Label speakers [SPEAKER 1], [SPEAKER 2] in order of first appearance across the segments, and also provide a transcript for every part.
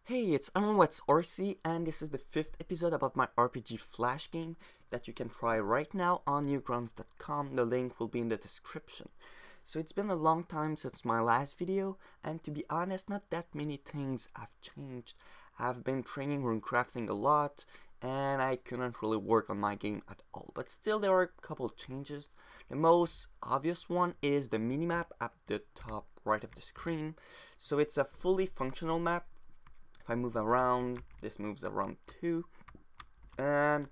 [SPEAKER 1] Hey, it's IdkWhatsRc, and this is the 5th episode about my RPG Flash game that you can try right now on newgrounds.com. The link will be in the description. So it's been a long time since my last video, and to be honest, not that many things have changed. I've been training runecrafting a lot, and I couldn't really work on my game at all. But still, there are a couple changes. The most obvious one is the minimap at the top right of the screen. So it's a fully functional map. If I move around, this moves around too. And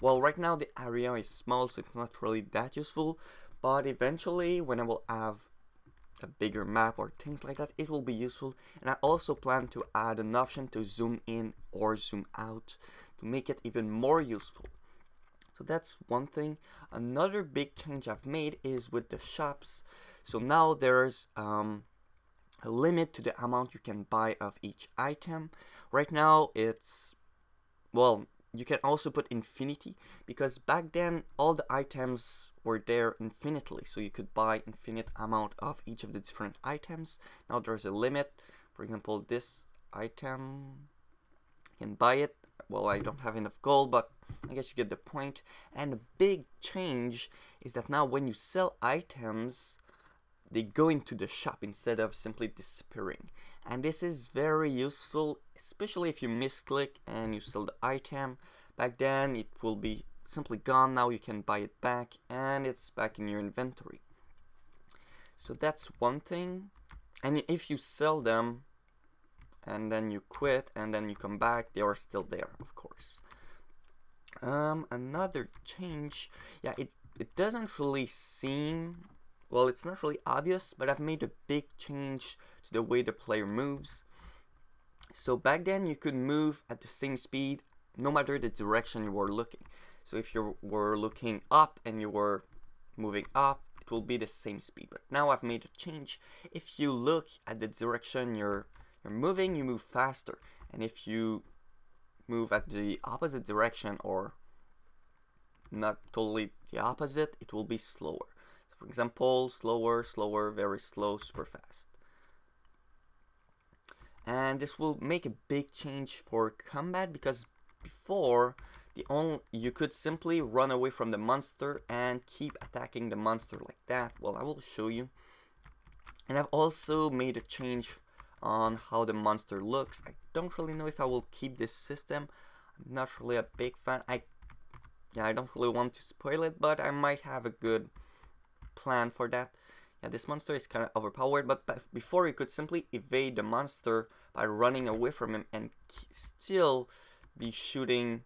[SPEAKER 1] well, right now the area is small, so it's not really that useful. But eventually, when I will have a bigger map or things like that, it will be useful. And I also plan to add an option to zoom in or zoom out to make it even more useful. So that's one thing. Another big change I've made is with the shops. So now there's a limit to the amount you can buy of each item. Right now it's, well, you can also put infinity, because back then all the items were there infinitely, so you could buy infinite amount of each of the different items. Now there's a limit. For example, this item, you can buy it. Well, I don't have enough gold, but I guess you get the point. And a big change is that now when you sell items, they go into the shop instead of simply disappearing. And this is very useful, especially if you misclick and you sell the item. Back then it will be simply gone. Now you can buy it back and it's back in your inventory. So that's one thing. And if you sell them and then you quit and then you come back, they are still there, of course. Another change, yeah, it doesn't really seem, well, it's not really obvious, but I've made a big change to the way the player moves. So back then you could move at the same speed no matter the direction you were looking. So if you were looking up and you were moving up, it will be the same speed. But now I've made a change. If you look at the direction you're moving, you move faster. And if you move at the opposite direction, or not totally the opposite, it will be slower. For example, slower, slower, very slow, super fast. And this will make a big change for combat, because before you could simply run away from the monster and keep attacking the monster like that. Well, I will show you. And I've also made a change on how the monster looks. I don't really know if I will keep this system. I'm not really a big fan. I don't really want to spoil it, but I might have a good plan for that. Yeah, this monster is kind of overpowered, but before you could simply evade the monster by running away from him and still be shooting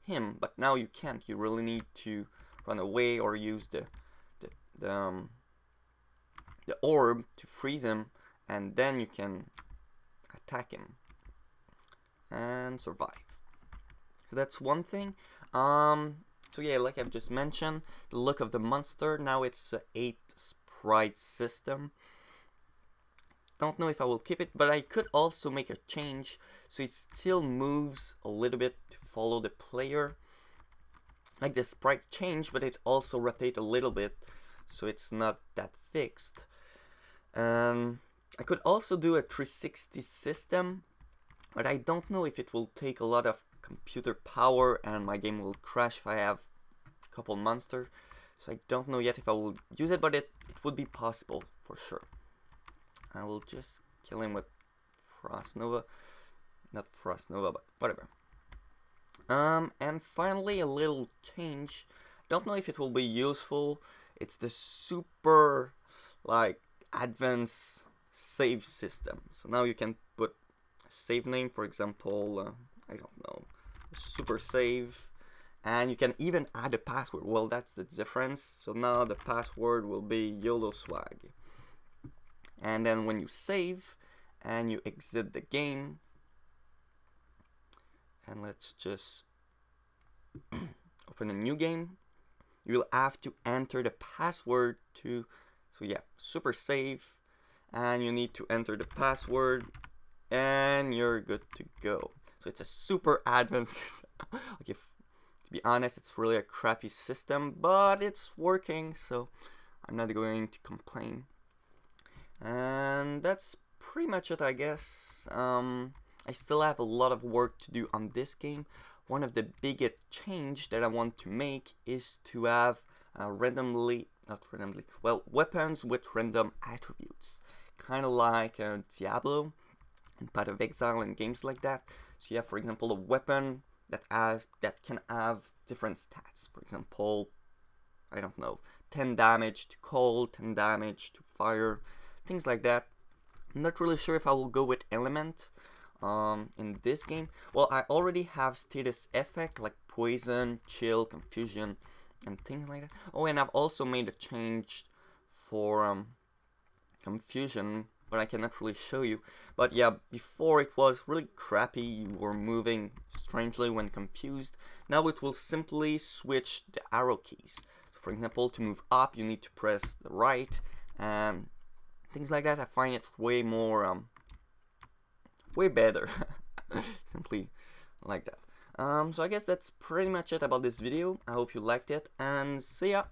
[SPEAKER 1] him. But now you can't. You really need to run away or use the orb to freeze him, and then you can attack him and survive. So that's one thing. So yeah, like I've just mentioned, the look of the monster, now it's a 8 sprite system. Don't know if I will keep it, but I could also make a change so it still moves a little bit to follow the player. Like the sprite change, but it also rotates a little bit, so it's not that fixed. I could also do a 360 system, but I don't know if it will take a lot of computer power and my game will crash if I have a couple monsters. So I don't know yet if I will use it, but it would be possible for sure. I will just kill him with Frost Nova. Not Frost Nova, but whatever. And finally, a little change. Don't know if it will be useful. It's the super, like, advanced save system. So now you can put a save name, for example, I don't know, super save, and you can even add a password. Well, that's the difference. So now the password will be YOLO swag. And then when you save and you exit the game, and let's just open a new game, you will have to enter the password to, so yeah, super save, and you need to enter the password and you're good to go. So it's a super advanced okay, to be honest, it's really a crappy system, but it's working, so I'm not going to complain. And that's pretty much it, I guess. I still have a lot of work to do on this game. One of the biggest change that I want to make is to have weapons with random attributes, kind of like Diablo and Path of Exile and games like that. So you have, for example, a weapon that can have different stats. For example, I don't know, 10 damage to cold, 10 damage to fire, things like that. I'm not really sure if I will go with element in this game. Well, I already have status effect like poison, chill, confusion, and things like that. Oh, and I've also made a change for confusion, but I cannot really show you. But yeah, before it was really crappy, you were moving strangely when confused. Now it will simply switch the arrow keys. So for example, to move up, you need to press the right, and things like that. I find it way more, way better, simply like that. So I guess that's pretty much it about this video. I hope you liked it, and see ya!